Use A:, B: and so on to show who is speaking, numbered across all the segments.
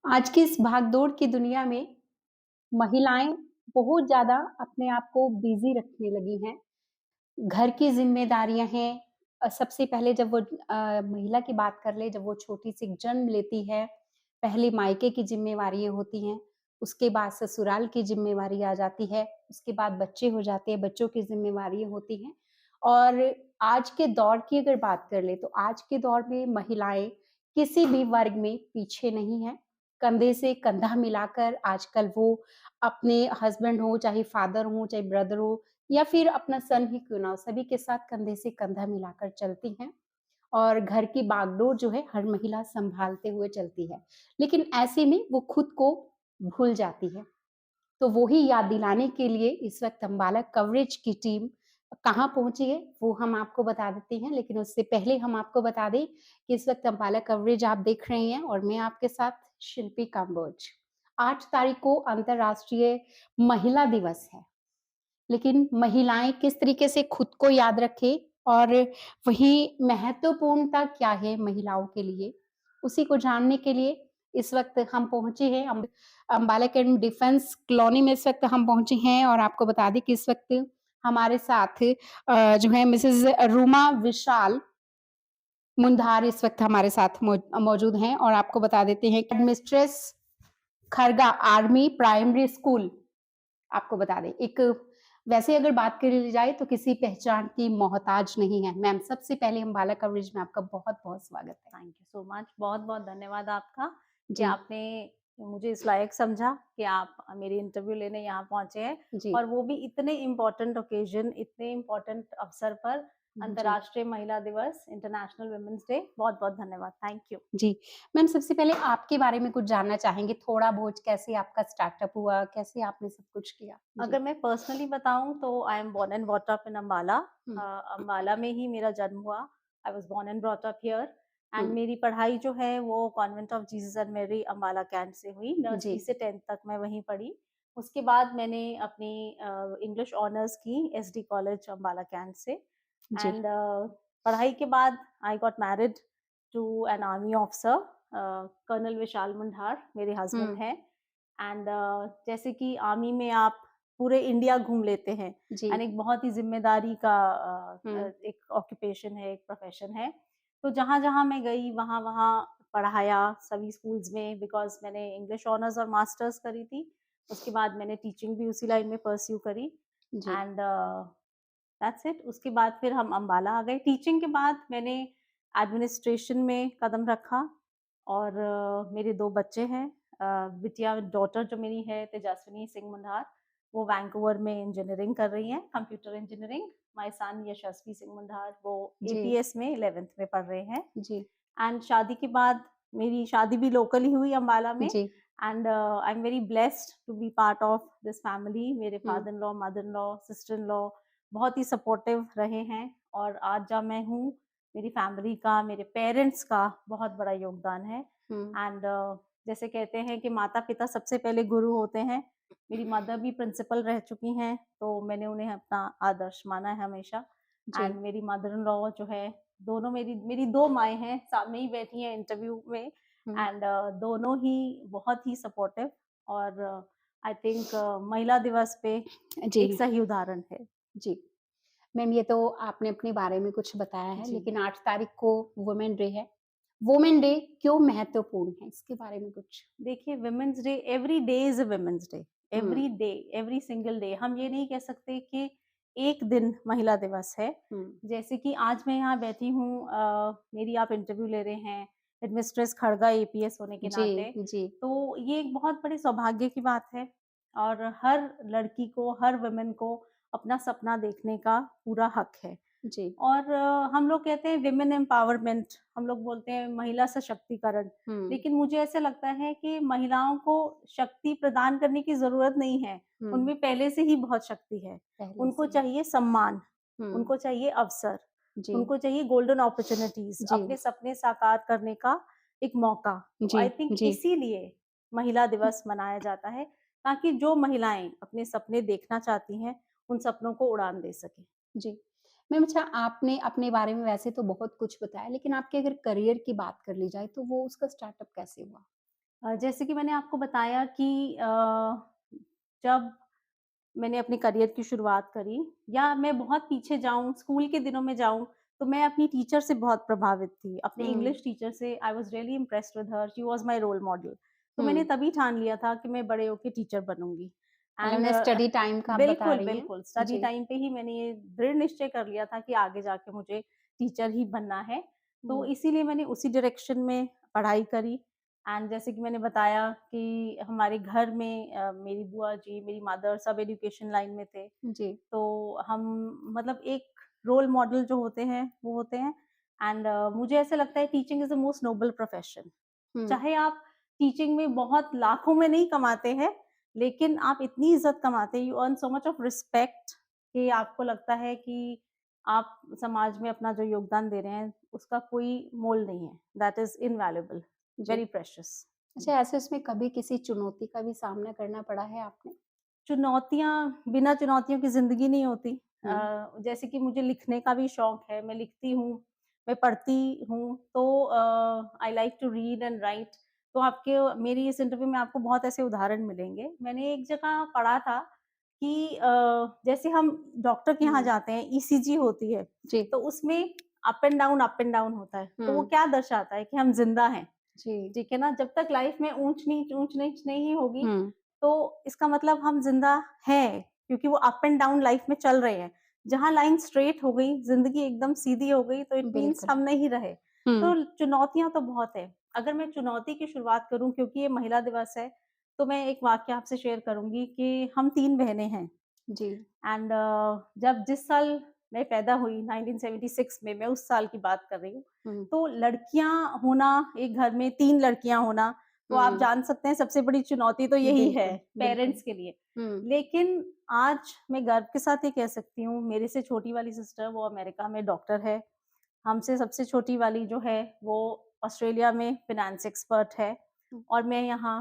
A: आज की इस भागदौड़ की दुनिया में महिलाएं बहुत ज़्यादा अपने आप को बिज़ी रखने लगी हैं। घर की ज़िम्मेदारियाँ हैं। सबसे पहले जब वो महिला की बात कर लें, जब वो छोटी-सी जन्म लेती है, पहले मायके की ज़िम्मेवारियाँ होती हैं, उसके बाद ससुराल की ज़िम्मेवारी आ जाती है, उसके बाद बच्चे हो जाते हैं, बच्चों की ज़िम्मेवारियाँ होती हैं। और आज के दौर की अगर बात कर लें, तो आज के दौर में महिलाएँ किसी भी वर्ग में पीछे नहीं हैं। कंधे से कंधा मिलाकर आजकल वो अपने हस्बैंड हो, चाहे फादर हो, चाहे ब्रदर हो या फिर अपना सन ही क्यों ना हो, सभी के साथ कंधे से कंधा मिलाकर चलती हैं और घर की बागडोर जो है हर महिला सँभालते हुए चलती है। लेकिन ऐसे में वो खुद को भूल जाती है। तो वो ही याद दिलाने के लिए इस वक़्त अम्बाला कवरेज की टीम कहाँ पहुँची है, वो हम आपको बता देते हैं। लेकिन उससे पहले हम आपको बता दें कि इस वक़्त अम्बाला कवरेज आप देख रहे हैं और मैं आपके साथ शिल्पी काम्बोज। 8 तारीख को अंतर्राष्ट्रीय महिला दिवस है। लेकिन महिलाएँ किस तरीके से खुद को याद रखें और वहीं महत्वपूर्णता क्या है महिलाओं के लिए, उसी को जानने के लिए इस वक़्त हम पहुँचे हैं अम्बाला कैंट डिफेंस कॉलोनी में इस वक़्त हम पहुँचे हैं और आपको बता दें कि इस वक़्त हमारे साथ जो है मिसेज़ रूमा विशाल मुंधार इस वक़्त हमारे साथ मौजूद हैं और आपको बता देते हैं कि headmistress Kharga army primary school आपको बता दें, एक वैसे अगर बात करी जाए तो किसी पहचान की मोहताज नहीं है। मैम, सबसे पहले अम्बाला कवरेज में आपका बहुत-बहुत स्वागत है।
B: Thank you so much. बहुत-बहुत धन्यवाद आपका कि
A: जी,
B: आपने मुझे इस लायक समझा कि आप मेरी इंटरव्यू लेने यहाँ पहुँचे हैं
A: जी,
B: और वो भी इतने इम्पोर्टेंट ओकेज़न, इतने इम्पोर्टेंट अवसर पर
A: जी,
B: अंतर्राष्ट्रीय महिला दिवस, इंटरनेशनल वुमेन्स डे। बहुत-बहुत धन्यवाद। Thank you.
A: जी। मैम, सबसे पहले आपके बारे में कुछ जानना चाहेंगे, थोड़ा बहुत कैसे आपका स्टार्टअप हुआ, कैसे आपने सब कुछ किया? जी।
B: अगर मैं पर्सनली बताऊँ तो I am born and brought up in Ambala.
A: हुँ,
B: अम्बाला में ही मेरा जन्म हुआ। I was born and brought up here
A: हुँ,
B: एंड मेरी पढ़ाई जो है वो Convent of Jesus and Mary Ambala Cantt से हुई।
A: जी,
B: नर्सरी से 10th तक मैं वहीं पढ़ी। उसके बाद मैंने अपनी इंग्लिश ऑनर्स की एसडी कॉलेज अम्बाला कैंट से
A: जी,
B: एंड पढ़ाई के बाद I got married to an army officer. Colonel Vishal Mundar मेरे हस्बैंड
A: हुँ,
B: हैं। एंड जैसे कि आर्मी में आप पूरे इंडिया घूम लेते हैं
A: जी,
B: एंड एक बहुत ही ज़िम्मेदारी का
A: हुँ,
B: एक ऑक्यूपेशन है, एक प्रोफ़ेशन है। तो जहाँ-जहाँ मैं गई वहाँ-वहाँ पढ़ाया सभी स्कूल्स में बिकॉज़ मैंने इंग्लिश ऑनर्स और मास्टर्स करी थी। उसके बाद मैंने टीचिंग भी उसी लाइन में परस्यू करी
A: जी,
B: एंड दैट्स इट। उसके बाद फिर हम अम्बाला आ गए। टीचिंग के बाद मैंने एडमिनिस्ट्रेशन में कदम रखा और मेरे 2 बच्चे हैं। बिटिया डॉटर जो मेरी है तेजस्विनी सिंह मुंडार, वो वैंकूवर में इंजीनियरिंग कर रही हैं, कंप्यूटर इंजीनियरिंग। माय सन यशस्वी सिंह मुंडार वो
A: जी,
B: एपीएस में 11th में पढ़ रहे हैं
A: जी,
B: एंड शादी के बाद मेरी शादी भी लोकल ही हुई अम्बाला में
A: जी,
B: and I am very blessed to be part of this family. मेरे
A: हुँ,
B: father in law, mother in law, sister in law बहुत ही सपोर्टिव रहे हैं और आज जहाँ मैं हूँ, मेरी फैमिली का, मेरे पेरेंट्स का बहुत बड़ा योगदान है
A: हुँ,
B: एंड जैसे कहते हैं कि माता-पिता सबसे पहले गुरु होते हैं। मेरी मदर भी प्रिंसिपल रह चुकी हैं, तो मैंने उन्हें अपना आदर्श माना है हमेशा
A: जी,
B: एंड मेरी मदर इन लॉ जो है, दोनों मेरी मेरी 2 माएँ हैं, सामने ही बैठी हैं इंटरव्यू में
A: हुँ,
B: एंड दोनों ही बहुत ही सपोर्टिव और आई थिंक महिला दिवस पे
A: जी,
B: एक सही उदाहरण है।
A: जी। मैम, ये तो आपने अपने बारे में कुछ बताया है,
B: जी।
A: लेकिन 8 तारीख को वुमेन डे है। वुमेन डे क्यों महत्वपूर्ण है? इसके बारे में कुछ?
B: देखिए women's day every day is a women's day,
A: hmm,
B: every day, every single day. हम ये नहीं कह सकते कि एक दिन महिला दिवस है।
A: हुँ,
B: जैसे कि आज मैं यहाँ बैठी हूँ मेरी आप इंटरव्यू ले रहे हैं हेडमिस्ट्रेस खड़गा एपीएस होने के
A: जी,
B: नाते,
A: जी,
B: तो ये एक बहुत बड़े सौभाग्य की बात है और हर लड़की को, हर वुमन को अपना सपना देखने का पूरा हक है।
A: जी,
B: और हम लोग कहते हैं विमेन एम्पावरमेंट, हम लोग बोलते हैं महिला सशक्तिकरण,
A: हुँ,
B: लेकिन मुझे ऐसा लगता है कि महिलाओं को शक्ति प्रदान करने की ज़रूरत नहीं है,
A: हुँ,
B: उनमें पहले से ही बहुत शक्ति है।
A: पहले
B: उनको
A: से ही।
B: चाहिए सम्मान,
A: हुँ,
B: उनको चाहिए अवसर,
A: जी,
B: उनको चाहिए गोल्डन अपॉर्च्युनिटीज़,
A: जी,
B: अपने सपने साकार करने का एक मौका। तो
A: जी,
B: आई थिंक
A: जी,
B: इसीलिए महिला दिवस मनाया जाता है, ताकि जो महिलाएँ अपने सपने देखना चाहती हैं, उन सपनों को उड़ान दे सकें।
A: जी। मैम, अच्छा, आपने अपने बारे में वैसे तो बहुत कुछ बताया, लेकिन आपके अगर करियर की बात कर ली जाए, तो वो उसका स्टार्टअप कैसे हुआ?
B: जैसे कि मैंने आपको बताया कि जब मैंने अपने करियर की शुरुआत करी या मैं बहुत पीछे जाऊँ, स्कूल के दिनों में जाऊँ, तो मैं अपनी टीचर से बहुत प्रभावित थी। अपने
A: हुँ,
B: इंग्लिश टीचर से I was really impressed with her, she was my role model. तो मैंने
A: हुँ।
B: तभी ठान लिया था कि मैं बड़े होके टीचर बनूँगी।
A: मतलब
B: एंड
A: मैं स्टडी टाइम का आप बता
B: बिल्कुल,
A: रही हैं?
B: बिल्कुल, स्टडी
A: जी।
B: टाइम पे ही मैंने ये दृढ़ निश्चय कर लिया था कि आगे जाके मुझे टीचर ही बनना है। तो
A: हुँ,
B: इसीलिए मैंने उसी डायरेक्शन में पढ़ाई करी। एंड जैसे कि मैंने बताया कि हमारे घर में मेरी बुआ जी, मेरी मदर सब एजुकेशन लाइन में थे।
A: जी।
B: तो हम मतलब एक रोल मॉडल जो होते हैं, वो होते हैं। एंड मुझे ऐसा लगता है teaching is the most noble profession.
A: हुँ,
B: चाहे आप टीचिंग में बहुत लाखों में नहीं कमाते हैं, लेकिन आप इतनी इज़्ज़त कमाते हैं, you earn so much of respect कि आपको लगता है कि आप समाज में अपना जो योगदान दे रहे हैं, उसका कोई मोल नहीं है। दैट इज़ इनवैल्यूएबल,
A: जी।
B: Very precious.
A: अच्छा ऐसे उसमें कभी किसी चुनौती का भी सामना करना पड़ा है आपने?
B: चुनौतियाँ बिना चुनौतियों की ज़िंदगी नहीं होती।
A: हुँ,
B: जैसे कि मुझे लिखने का भी शौक है, मैं लिखती हूँ, मैं पढ़ती हूँ, तो I like to read and write. तो आपके मेरी इस इंटरव्यू में आपको बहुत ऐसे उदाहरण मिलेंगे। मैंने एक जगह पढ़ा था कि जैसे हम डॉक्टर के यहाँ
A: हुँ,
B: जाते हैं, ईसीजी होती है,
A: जी।
B: तो उसमें अप एंड डाउन होता है। तो वो
A: हुँ,
B: क्या दर्शाता है कि हम ज़िंदा हैं,
A: जी।
B: ठीक है ना? जब तक लाइफ में ऊँच-नीच नहीं होगी,
A: हुँ,
B: तो इसका मतलब हम ज़िंदा हैं, क्योंकि वो अप एंड डाउन लाइफ में चल रहे हैं। जहाँ लाइन स्ट्रेट हो गई, ज़िंदगी एकदम सीधी हो गई, तो इट मीन्स
A: बिल्कुल।
B: हम नहीं रहे।
A: हुँ,
B: तो चुनौतियाँ तो बहुत है। अगर मैं चुनौती की शुरुआत करूँ, क्योंकि ये महिला दिवस है, तो मैं एक वाक़या आपसे शेयर करूँगी कि हम 3 बहनें हैं।
A: जी।
B: एंड जब जिस साल मैं पैदा हुई 1976 में, मैं उस साल की बात कर रही हूँ,
A: हुँ,
B: तो लड़कियाँ होना, एक घर में 3 लड़कियाँ होना, तो आप
A: हुँ,
B: जान सकते हैं सबसे बड़ी चुनौती तो यही है
A: बिल्कुल, बिल्कुल।
B: पेरेंट्स के लिए।
A: हुँ,
B: लेकिन आज मैं गर्व के साथ ये कह सकती हूँ, मेरे से छोटी वाली सिस्टर वो अमेरिका में डॉक्टर है, हमसे सबसे छोटी वाली जो है वो ऑस्ट्रेलिया में फाइनेंस एक्सपर्ट है,
A: हुँ,
B: और मैं यहाँ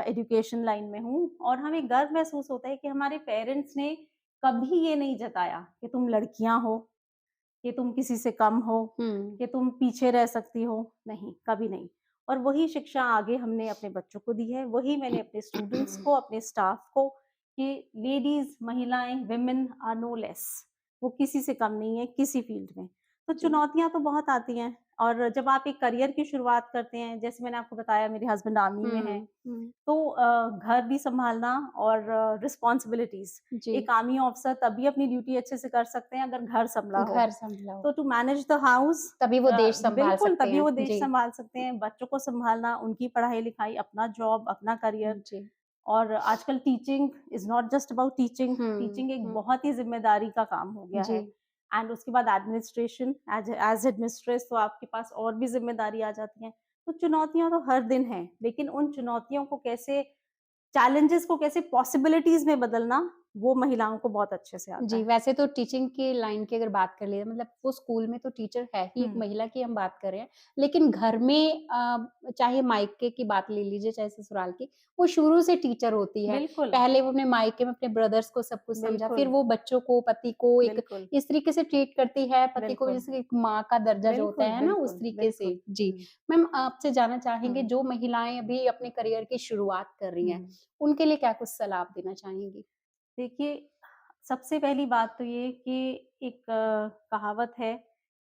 B: एजुकेशन लाइन में हूँ। और हमें गर्व महसूस होता है कि हमारे पेरेंट्स ने कभी ये नहीं जताया कि तुम लड़कियाँ हो, कि तुम किसी से कम हो,
A: हुँ,
B: कि तुम पीछे रह सकती हो, नहीं, कभी नहीं। और वही शिक्षा आगे हमने अपने बच्चों को दी है, वही मैंने अपने स्टूडेंट्स को, अपने स्टाफ को, कि लेडीज़, महिलाएँ, वुमेन आर नो लेस, वो किसी से कम नहीं है, किसी फ़ील्ड में। तो
A: जी।
B: चुनौतियाँ तो बहुत आती हैं, और जब आप एक करियर की शुरुआत करते हैं, जैसे मैंने आपको बताया मेरे हस्बैंड आर्मी में हैं,
A: हुँ, हुँ,
B: तो घर भी सँभालना और रिस्पॉन्सिबिलिटीज़,
A: जी।
B: एक आर्मी ऑफ़िसर तभी अपनी ड्यूटी अच्छे से कर सकते हैं अगर घर सँभला हो।
A: घर सँभला हो,
B: तो टू मैनेज द हाउस,
A: तभी वो देश सँभाल
B: बिल्कुल,
A: सकते
B: तभी
A: हैं।
B: वो देश
A: जी,
B: सँभाल सकते हैं, बच्चों को सँभालना, उनकी पढ़ाई-लिखाई, अपना जॉब, अपना करियर।
A: जी।
B: और आजकल teaching is not just about teaching,
A: hmm,
B: teaching एक
A: हुँ,
B: बहुत ही ज़िम्मेदारी का काम हो गया
A: जी,
B: है। एंड उसके बाद एडमिनिस्ट्रेशन, एज़ एडमिनिस्ट्रेस तो आपके पास और भी ज़िम्मेदारी आ जाती हैं। तो चुनौतियाँ तो हर दिन हैं, लेकिन उन चुनौतियों को कैसे, चैलेंजेज़ को कैसे पॉसिबिलिटीज़ में बदलना, वो महिलाओं को बहुत अच्छे से आता
A: जी,
B: है।
A: वैसे तो टीचिंग की लाइन की अगर बात कर लें मतलब वो स्कूल में तो टीचर है ही, एक
B: हुँ,
A: महिला की हम बात कर रहे हैं। लेकिन घर में चाहे मायके की बात ले लीजिए, चाहे ससुराल की, वो शुरू से टीचर होती है।
B: बिल्कुल,
A: पहले वो अपने मायके में अपने ब्रदर्स को सब कुछ समझा, फिर
B: बिल्कुल,
A: वो बच्चों को, पति को एक
B: बिल्कुल,
A: इस तरीके से ट्रीट करती है, पति को
B: बिल्कुल,
A: जैसे एक माँ का दर्जा जो होता
B: बिल्कुल,
A: है ना, उस
B: बिल्कुल,
A: तरीके से।
B: बिल्कुल।
A: जी,
B: हुँ,
A: मैम आपसे जानना चाहेंगे
B: हुँ,
A: जो महिलाएँ अभी अपने करियर की शुरुआत कर रही हैं,
B: हुँ।
A: उनके लिए क्या कुछ सलाह आप देना चाहेंगी?
B: देखिए, सबसे पहली बात तो ये कि एक कहावत है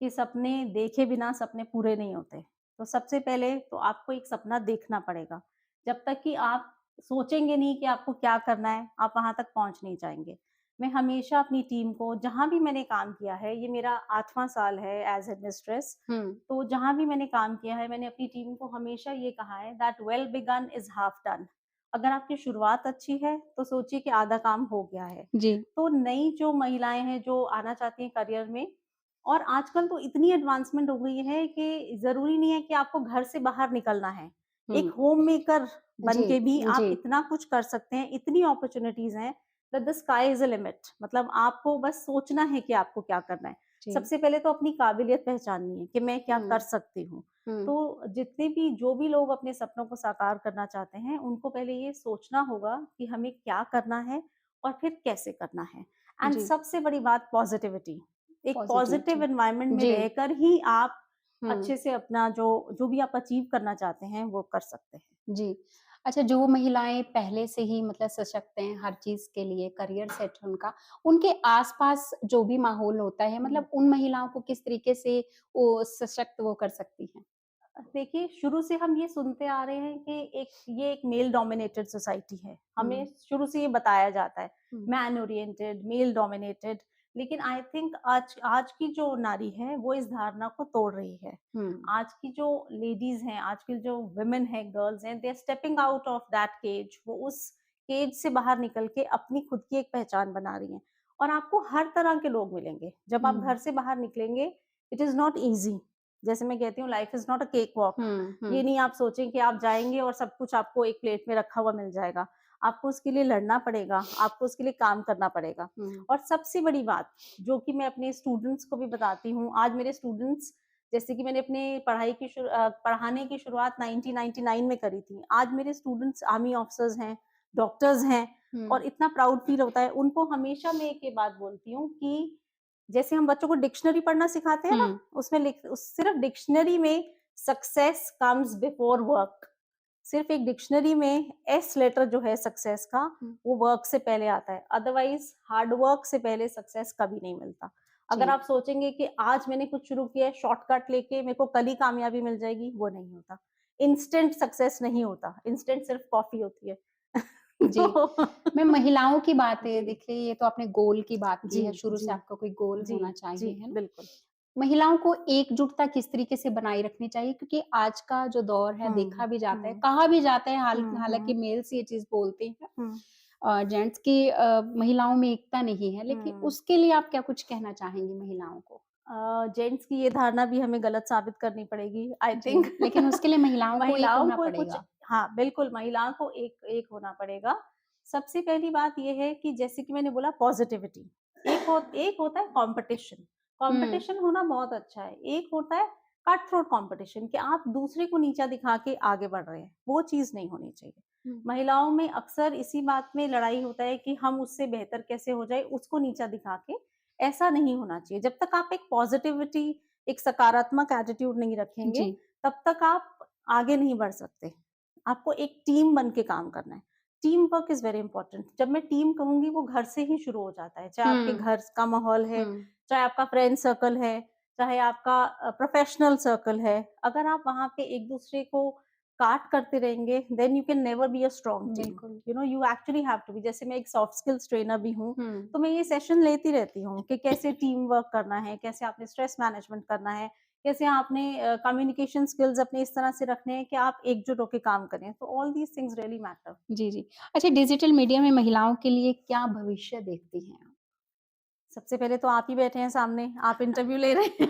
B: कि सपने देखे बिना सपने पूरे नहीं होते। तो सबसे पहले तो आपको एक सपना देखना पड़ेगा। जब तक कि आप सोचेंगे नहीं कि आपको क्या करना है, आप वहाँ तक पहुँच नहीं जाएँगे। मैं हमेशा अपनी टीम को, जहाँ भी मैंने काम किया है, ये मेरा 8वाँ साल है एज़ हेडमिस्ट्रेस,
A: हुँ,
B: तो जहाँ भी मैंने काम किया है, मैंने अपनी टीम को हमेशा ये कहा है that well begin is half done. अगर आपकी शुरुआत अच्छी है, तो सोचिए कि आधा काम हो गया है।
A: जी।
B: तो नई जो महिलाएँ हैं, जो आना चाहती हैं करियर में, और आजकल तो इतनी एडवांसमेंट हो गई है कि ज़रूरी नहीं है कि आपको घर से बाहर निकलना है। एक
A: हुँ।
B: होममेकर बन
A: जी,
B: के भी आप
A: जी,
B: इतना कुछ कर सकते हैं, इतनी अपॉर्च्युनिटीज़ हैं that the sky is the limit. मतलब आपको बस सोचना है कि आपको क्या करना है।
A: जी।
B: सबसे पहले तो अपनी काबिलियत पहचाननी है कि मैं क्या कर
A: हुँ,
B: सकती हूँ।
A: हुँ।
B: तो जितने भी जो भी लोग अपने सपनों को साकार करना चाहते हैं, उनको पहले ये सोचना होगा कि हमें क्या करना है और फिर कैसे करना है। एंड
A: जी,
B: सबसे बड़ी बात पॉज़िटिविटी। एक पॉज़िटिव
A: पॉज़िटिविटी।
B: एनवायरनमेंट में
A: जी,
B: रहकर ही आप
A: हुँ।
B: अच्छे से अपना जो जो भी आप अचीव करना चाहते हैं वो कर सकते हैं।
A: जी। अच्छा, जो महिलाएँ पहले से ही मतलब सशक्त हैं हर चीज़ के लिए, करियर सेट है उनका, उनके आस-पास जो भी माहौल होता है
B: हुँ।
A: मतलब उन महिलाओं को किस तरीके से वो सशक्त वो कर सकती हैं?
B: देखिए, शुरू से हम ये सुनते आ रहे हैं कि ये एक मेल डोमिनेटेड सोसाइटी है। हमें
A: हुँ,
B: शुरू से ये बताया जाता है,
A: हुँ,
B: मैन ओरिएंटेड, मेल डोमिनेटेड। लेकिन आई थिंक आज आज की जो नारी है, वो इस धारणा को तोड़ रही है।
A: हुँ,
B: आज की जो लेडीज़ हैं, आज की जो वुमेन हैं, गर्ल्स हैं, they are stepping out of that cage. वो उस केज से बाहर निकल के अपनी खुद की एक पहचान बना रही हैं। और आपको हर तरह के लोग मिलेंगे। जब आप
A: हुँ,
B: घर से बाहर निकलेंगे, इट इज़ नॉट ईज़ी। जैसे मैं कहती हूँ, life is not a cake walk.
A: हुँ,
B: ये
A: हुँ।
B: नहीं आप सोचें कि आप जाएँगे और सब कुछ आपको एक प्लेट में रखा हुआ मिल जाएगा। आपको उसके लिए लड़ना पड़ेगा, आपको उसके लिए काम करना पड़ेगा।
A: हुँ,
B: और सबसे बड़ी बात, जो कि मैं अपने स्टूडेंट्स को भी बताती हूँ, आज मेरे स्टूडेंट्स, जैसे कि मैंने अपनी पढ़ाने की शुरुआत 1999 में करी थी। आज मेरे स्टूडेंट्स आर्मी ऑफिसर्स हैं, डॉक्टर्स हैं
A: हुँ,
B: और इतना प्राउड फील होता है। उनको हमेशा मैं एक ये बात बोलती हूँ कि जैसे हम बच्चों को डिक्शनरी पढ़ना सिखाते हैं ना,
A: हुँ,
B: उसमें लिख उस सिर्फ डिक्शनरी में सक्सेस कम्स बिफोर वर्क। सिर्फ एक डिक्शनरी में एस लेटर जो है सक्सेस का,
A: हुँ।
B: वो वर्क से पहले आता है। अदरवाइज़ हार्ड वर्क से पहले सक्सेस कभी नहीं मिलता। अगर
A: जी,
B: आप सोचेंगे कि आज मैंने कुछ शुरू किया है, शॉर्टकट लेके मेरे को कल ही कामयाबी मिल जाएगी, वो नहीं होता। इंस्टेंट सक्सेस नहीं होता, इंस्टेंट सिर्फ कॉफ़ी होती है।
A: जी।
B: तो
A: मैं महिलाओं की बात है,
B: जी,
A: देखिए ये तो आपने गोल की बात की
B: जी,
A: है, शुरू
B: जी,
A: से आपका कोई गोल
B: जी,
A: होना
B: जी,
A: चाहिए, है ना?
B: बिल्कुल।
A: महिलाओं को एकजुटता किस तरीके से बनाए रखनी चाहिए? क्योंकि आज का जो दौर है
B: हुँ,
A: देखा भी जाता है,
B: हुँ,
A: कहा भी जाता है
B: हुँ,
A: हालाँकि
B: हुँ,
A: मेल्स ये चीज़ बोलते हैं
B: हुँ,
A: जेंट्स की महिलाओं में एकता नहीं है, लेकिन
B: हुँ।
A: उसके लिए आप क्या कुछ कहना चाहेंगी महिलाओं को?
B: जेंट्स की ये धारणा भी हमें गलत साबित करनी पड़ेगी आई
A: जी,
B: थिंक।
A: लेकिन उसके लिए महिलाओं को एक
B: महिलाओं
A: होना
B: को कुछ,
A: पड़ेगा।
B: हाँ, बिल्कुल महिलाओं को एक एक होना पड़ेगा। सबसे पहली बात ये है कि जैसे कि मैंने बोला पॉज़िटिविटी, एक होता है कॉम्पिटिशन।
A: हुँ,
B: कॉम्पिटिशन होना बहुत अच्छा है। एक होता है कट थ्रोट कॉम्पिटिशन कि आप दूसरे को नीचा दिखा के आगे बढ़ रहे हैं, वो चीज़ नहीं होनी चाहिए।
A: हुँ,
B: महिलाओं में अक्सर इसी बात में लड़ाई होता है कि हम उससे बेहतर कैसे हो जाए, उसको नीचा दिखा के। ऐसा नहीं होना चाहिए। जब तक आप एक पॉज़िटिविटी, एक सकारात्मक एटीट्यूड नहीं रखेंगे,
A: जी,
B: तब तक आप आगे नहीं बढ़ सकते। आपको एक टीम बन के काम करना है। Team work is very important. जब मैं टीम कहूँगी, वो घर से ही शुरू हो जाता है। चाहे आपके
A: हुँ,
B: घर का माहौल है,
A: हुँ,
B: चाहे आपका फ्रेंड सर्कल है, चाहे आपका प्रोफ़ेशनल सर्कल है। अगर आप वहाँ पे एक-दूसरे को काट करते रहेंगे, then you can never be a strong team.
A: बिल्कुल।
B: You know, you actually have to be, जैसे मैं एक सॉफ्ट स्किल्स ट्रेनर भी हूँ,
A: हुँ,
B: तो मैं ये सेशन लेती रहती हूँ कि कैसे टीम वर्क करना है, कैसे आपने स्ट्रेस मैनेजमेंट करना है, कैसे आपने कम्युनिकेशन स्किल्स अपने इस तरह से रखने हैं कि आप एकजुट होके काम करें। तो all these things really matter.
A: जी, जी। अच्छा, डिजिटल मीडिया में महिलाओं के लिए क्या भविष्य देखती हैं आप?
B: सबसे पहले तो आप ही बैठे हैं सामने, आप इंटरव्यू ले रहे हैं।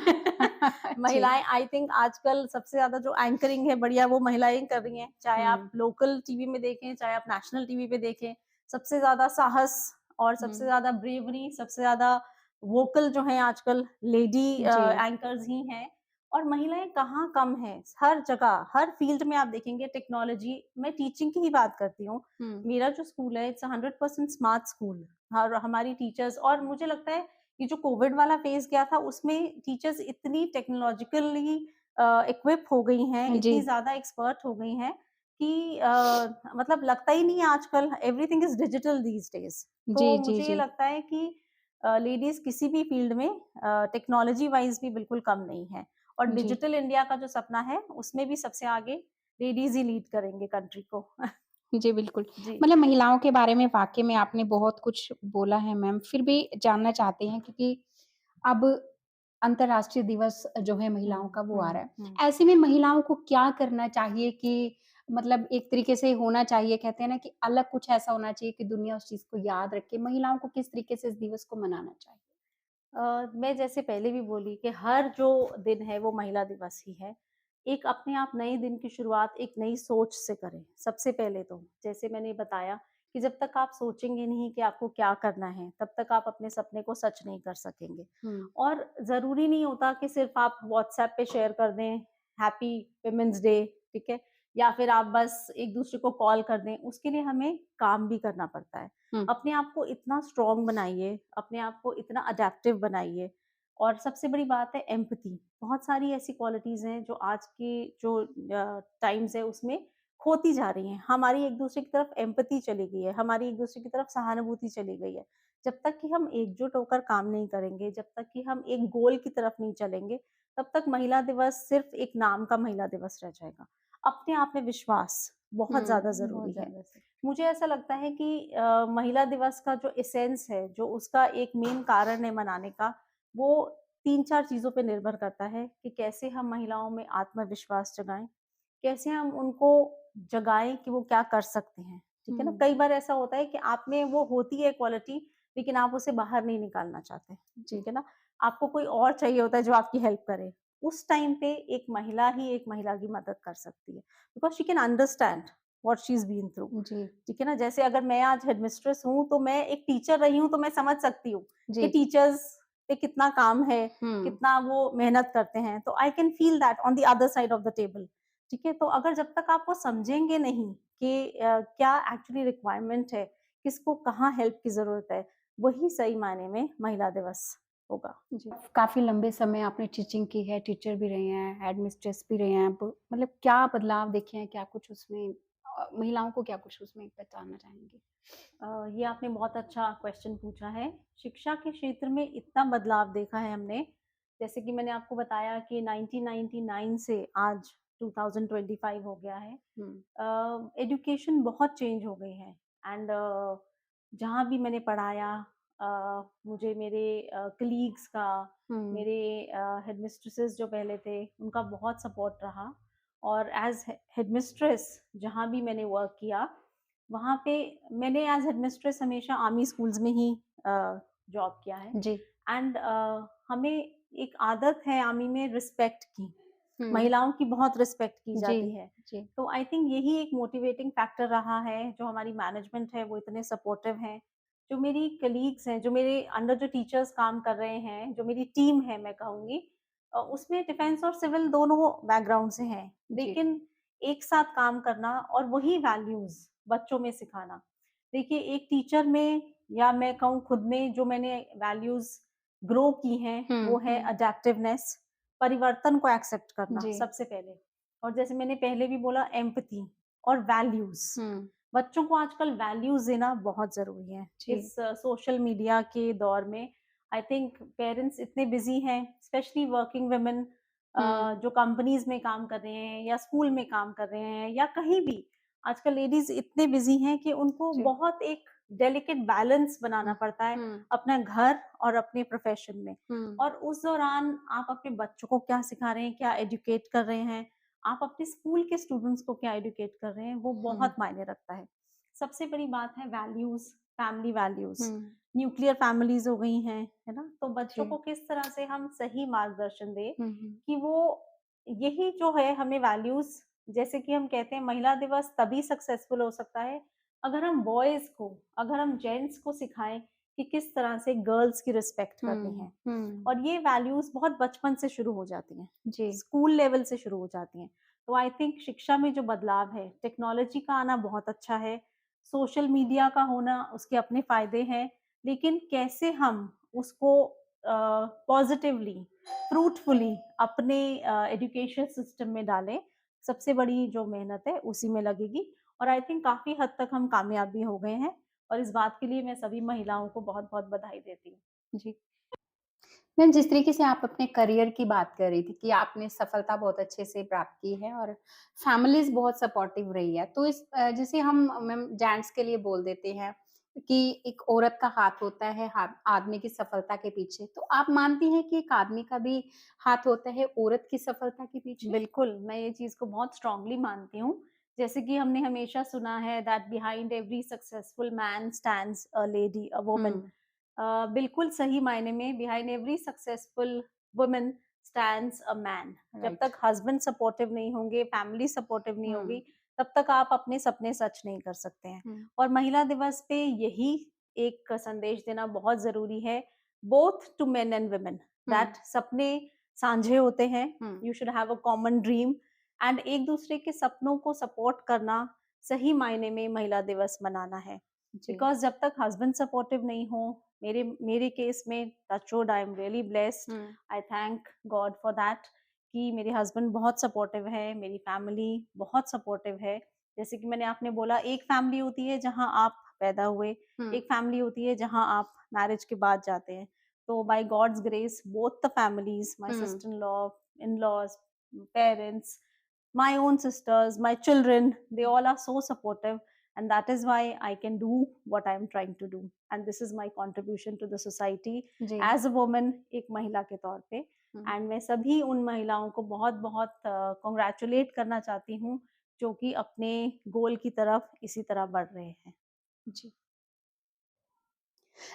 A: जी।
B: महिलाएँ आई थिंक आजकल सबसे ज़्यादा जो एंकरिंग है बढ़िया, वो महिलाएँ ही कर रही हैं। चाहे आप
A: हुँ,
B: लोकल टीवी में देखें, चाहे आप नेशनल टीवी पे देखें, सबसे ज़्यादा साहस और सबसे
A: हुँ,
B: ज़्यादा ब्रेवरी, सबसे ज़्यादा वोकल जो हैं आजकल लेडी
A: जी।
B: एंकर्स ही हैं। और महिलाएँ कहाँ कम हैं, हर जगह, हर फील्ड में आप देखेंगे टेक्नोलॉजी। मैं टीचिंग की ही बात करती हूँ।
A: हुँ,
B: मेरा जो स्कूल है, इट्स अ 100% स्मार्ट स्कूल। और हमारी टीचर्स, और मुझे लगता है ये जो कोविड वाला फेज़ गया था, उसमें टीचर्स इतनी टेक्नोलॉजिकली इक्विप हो गई हैं,
A: जी।
B: इतनी ज़्यादा एक्सपर्ट हो गई हैं कि मतलब लगता ही नहीं है आजकल, everything is digital these days.
A: जी,
B: तो
A: जी,
B: मुझे ये
A: जी।
B: लगता है कि लेडीज़ किसी भी फील्ड में टेक्नोलॉजी वाइज़ भी बिल्कुल कम नहीं है। और
A: जी।
B: डिजिटल इंडिया का जो सपना है, उसमें भी सबसे आगे लेडीज़ ही लीड करेंगे कंट्री को।
A: जी, बिल्कुल।
B: जी।
A: मतलब महिलाओं के बारे में वाक़ई में आपने बहुत कुछ बोला है मैम, फिर भी जानना चाहते हैं क्योंकि अब अंतर्राष्ट्रीय दिवस जो है महिलाओं
B: हुँ,
A: का वो आ रहा
B: हुँ, हुँ।
A: है। ऐसे में महिलाओं को क्या करना चाहिए कि मतलब एक तरीके से होना चाहिए कहते हैं ना कि अलग कुछ ऐसा होना चाहिए कि दुनिया उस चीज़ को याद रखे। महिलाओं को किस तरीके से इस दिवस को मनाना चाहिए?
B: मैं जैसे पहले भी बोली कि हर जो दिन है वो महिला दिवस ही है। एक अपने आप नए दिन की शुरुआत एक नई सोच से करें, सबसे पहले तो। जैसे मैंने बताया कि जब तक आप सोचेंगे नहीं कि आपको क्या करना है, तब तक आप अपने सपने को सच नहीं कर सकेंगे।
A: हुँ,
B: और ज़रूरी नहीं होता कि सिर्फ़ आप व्हाट्सएप पे शेयर कर दें, हैप्पी वुमेन्स डे, ठीक है? या फिर आप बस एक-दूसरे को कॉल कर दें, उसके लिए हमें काम भी करना पड़ता है।
A: हुँ,
B: अपने आप को इतना स्ट्रॉन्ग बनाइए, अपने आप को इतना अडैप्टिव बनाइए। और सबसे बड़ी बात है एम्पैथी। बहुत सारी ऐसी क्वालिटीज़ हैं जो आज की जो टाइम्स है उसमें खोती जा रही हैं। हमारी एक-दूसरे की तरफ एम्पैथी चली गई है, हमारी एक-दूसरे की तरफ सहानुभूति चली गई है। जब तक कि हम एकजुट होकर काम नहीं करेंगे, जब तक कि हम एक गोल की तरफ नहीं चलेंगे, तब तक महिला दिवस सिर्फ़ एक नाम का महिला दिवस रह जाएगा। अपने आप में विश्वास बहुत ज़्यादा
A: बहुत
B: ज़रूरी है।
A: ज़्यादा सही।
B: मुझे ऐसा लगता है कि महिला दिवस का जो एसेंस है, जो उसका एक मेन कारण है मनाने का, वो 3-4 चीज़ों पे निर्भर करता है कि कैसे हम महिलाओं में आत्मविश्वास जगाएँ, कैसे हम उनको जगाएँ कि वो क्या कर सकते हैं, ठीक है ना?
A: हुँ,
B: कई बार ऐसा होता है कि आप में वो होती है क्वालिटी, लेकिन आप उसे बाहर नहीं निकालना चाहते,
A: जी।
B: ठीक है ना? आपको कोई और चाहिए होता है जो आपकी हेल्प करे। उस टाइम पे एक महिला ही एक महिला की मदद कर सकती है, because she can understand what she is been through,
A: जी,
B: ठीक है ना? जैसे अगर मैं आज हेडमिस्ट्रेस हूँ, तो मैं एक टीचर रही हूँ, तो मैं समझ सकती हूँ कि
A: जी, जी।
B: टीचर्स पे कितना काम है,
A: हुँ,
B: कितना वो मेहनत करते हैं। तो I can feel that on the other side of the table, ठीक है? तो अगर जब तक आप वो समझेंगे नहीं कि क्या एक्चुअली रिक्वायरमेंट है, किसको कहाँ हेल्प की ज़रूरत है, वही सही मायने में महिला दिवस होगा।
A: जी। काफ़ी लंबे समय आपने टीचिंग की है, टीचर भी रहे हैं, हेड मिस्ट्रेस भी रहे हैं आप। मतलब क्या बदलाव देखे हैं? क्या कुछ उसमें महिलाओं को क्या कुछ उसमें बताना चाहेंगी?
B: ये आपने बहुत अच्छा क्वेश्चन पूछा है। शिक्षा के क्षेत्र में इतना बदलाव देखा है हमने, जैसे कि मैंने आपको बताया कि 1999 से आज 2025 हो गया है।
A: हुँ,
B: एजुकेशन बहुत चेंज हो गई है एंड जहाँ भी मैंने पढ़ाया मुझे मेरे कलीग्स का,
A: हुँ,
B: मेरे हेडमिस्ट्रेसेस जो पहले थे, उनका बहुत सपोर्ट रहा और एज़ हेडमिस्ट्रेस जहाँ भी मैंने वर्क किया, वहाँ पे मैंने एज़ हेडमिस्ट्रेस हमेशा आर्मी स्कूल्स में ही जॉब किया है
A: जी।
B: एंड हमें एक आदत है आर्मी में रिस्पेक्ट की।
A: हुँ,
B: महिलाओं की बहुत रिस्पेक्ट की
A: जी,
B: जाती है।
A: जी।
B: तो आई थिंक यही एक मोटिवेटिंग फैक्टर रहा है, जो हमारी मैनेजमेंट है वो इतने सपोर्टिव हैं। जो मेरी कलीग्स हैं, जो मेरे अंडर जो टीचर्स काम कर रहे हैं, जो मेरी टीम है मैं कहूँगी उसमें डिफेंस और सिविल दोनों बैकग्राउंड से हैं।
A: जी।
B: लेकिन एक साथ काम करना और वही वैल्यूज़ बच्चों में सिखाना। देखिए एक टीचर में या मैं कहूँ खुद में जो मैंने वैल्यूज़ ग्रो की हैं,
A: हुँ,
B: वो है
A: हुँ।
B: अडैप्टिवनेस, परिवर्तन को एक्सेप्ट करना
A: जी।
B: सबसे पहले। और जैसे मैंने पहले भी बोला एम्पैथी और वैल्यूज़।
A: हुँ,
B: बच्चों को आजकल वैल्यूज़ देना बहुत ज़रूरी है।
A: जी।
B: इस सोशल मीडिया के दौर में आई थिंक पेरेंट्स इतने बिज़ी हैं, स्पेशली वर्किंग वुमेन
A: हुँ,
B: जो कंपनीज़ में काम कर रहे हैं या स्कूल में काम कर रहे हैं या कहीं भी। आजकल लेडीज़ इतने बिज़ी हैं कि उनको
A: जी।
B: बहुत एक डेलिकेट बैलेंस बनाना
A: हुँ,
B: पड़ता है,
A: हुँ,
B: अपना घर और अपने प्रोफ़ेशन में।
A: हुँ,
B: और उस दौरान आप अपने बच्चों को क्या सिखा रहे हैं, क्या एजुकेट कर रहे हैं, आप अपने स्कूल के स्टूडेंट्स को क्या एजुकेट कर रहे हैं, वो
A: हुँ,
B: बहुत मायने रखता है। सबसे बड़ी बात है वैल्यूज़, फैमिली वैल्यूज़।
A: हुँ,
B: न्यूक्लियर फैमिलीज़ हो गई हैं, है ना? तो बच्चों
A: जी।
B: को किस तरह से हम सही मार्गदर्शन दें
A: हुँ, हुँ,
B: कि वो यही जो है हमें वैल्यूज़, जैसे कि हम कहते हैं महिला दिवस तभी सक्सेसफुल हो सकता है, अगर हम बॉयज़ को, अगर हम जेंट्स को सिखाएँ कि किस तरह से गर्ल्स की रिस्पेक्ट करनी
A: हुँ,
B: है।
A: हुँ,
B: और ये वैल्यूज़ बहुत बचपन से शुरू हो जाती हैं,
A: जी।
B: स्कूल लेवल से शुरू हो जाती हैं। तो आई थिंक शिक्षा में जो बदलाव है, टेक्नोलॉजी का आना बहुत अच्छा है, सोशल मीडिया का होना उसके अपने फ़ायदे हैं, लेकिन कैसे हम उसको पॉज़िटिवली, फ्रूटफुली अपने एजुकेशन सिस्टम में डालें, सबसे बड़ी जो मेहनत है उसी में लगेगी और आई थिंक काफ़ी हद तक हम कामयाब भी हो गए हैं और इस बात के लिए मैं सभी महिलाओं को बहुत-बहुत बधाई देती हूँ।
A: जी। मैम, जिस तरीके से आप अपने करियर की बात कर रही थी कि आपने सफलता बहुत अच्छे से प्राप्त की है और फैमिलीज़ बहुत सपोर्टिव रही है। तो इस जैसे हम मैम जेंट्स के लिए बोल देते हैं कि एक औरत का हाथ होता है आदमी की सफलता के पीछे। तो आप मानती हैं कि एक आदमी का भी हाथ होता है औरत की सफलता के पीछे?
B: बिल्कुल, मैं ये चीज़ को बहुत स्ट्रॉन्गली मानती हूँ। जैसे कि हमने हमेशा सुना है that behind every successful man stands a lady, a woman.
A: हुँ,
B: बिल्कुल सही मायने में behind every successful woman stands a man. जब
A: राइट।
B: तक हस्बैंड सपोर्टिव नहीं होंगे, फैमिली सपोर्टिव नहीं
A: हुँ,
B: होगी, तब तक आप अपने सपने सच नहीं कर सकते हैं।
A: हुँ,
B: और महिला दिवस पे यही एक संदेश देना बहुत ज़रूरी है, both to men and women,
A: हुँ,
B: दैट सपने साझे होते हैं,
A: हुँ,
B: you should have a common dream and एक दूसरे के सपनों को सपोर्ट करना सही मायने में महिला दिवस मनाना है।
A: जी।
B: बिकॉज़ जब तक हस्बैंड सपोर्टिव नहीं हो, मेरे मेरे केस में touch would I am really blessed,
A: hmm,
B: I thank God for that कि मेरे हस्बैंड बहुत सपोर्टिव है, मेरी फैमिली बहुत सपोर्टिव है। जैसे कि मैंने आपने बोला एक फैमिली होती है जहाँ आप पैदा हुए,
A: हुँ,
B: एक फैमिली होती है जहाँ आप मैरिज के बाद जाते हैं। तो by God's grace both the families, my
A: hmm.
B: Sister in-laws, parents, my own sisters, my children, they all are so supportive. And that is why I can do what I'm trying to do. And this is my contribution to the society
A: जी।
B: as a woman, एक महिला के तौर पे।
A: हुँ,
B: and मैं सभी उन महिलाओं को बहुत-बहुत कांग्रेचुलेट करना चाहती हूँ, जो कि अपने गोल की तरफ इसी तरह बढ़ रहे हैं।
A: जी।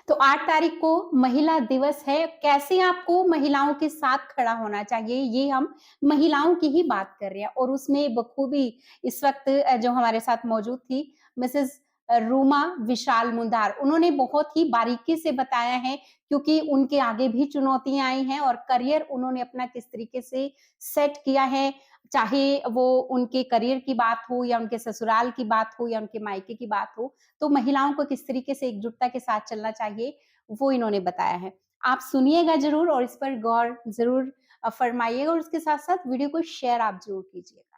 A: तो 8 तारीख को महिला दिवस है, कैसे आपको महिलाओं के साथ खड़ा होना चाहिए, ये हम महिलाओं की ही बात कर रहे हैं और उसमें बखूबी इस वक़्त जो हमारे साथ मौजूद थी मिसेज़ रूमा विशाल मुंदार, उन्होंने बहुत ही बारीकी से बताया है क्योंकि उनके आगे भी चुनौतियाँ आई हैं और करियर उन्होंने अपना किस तरीके से सेट किया है, चाहे वो उनके करियर की बात हो या उनके ससुराल की बात हो या उनके मायके की बात हो, तो महिलाओं को किस तरीके से एकजुटता के साथ चलना चाहिए, वो इन्होंने बताया है। आप सुनिएगा ज़रूर और इस पर गौर ज़रूर फरमाइएगा और उसके साथ-साथ वीडियो को शेयर आप ज़रूर कीजिएगा।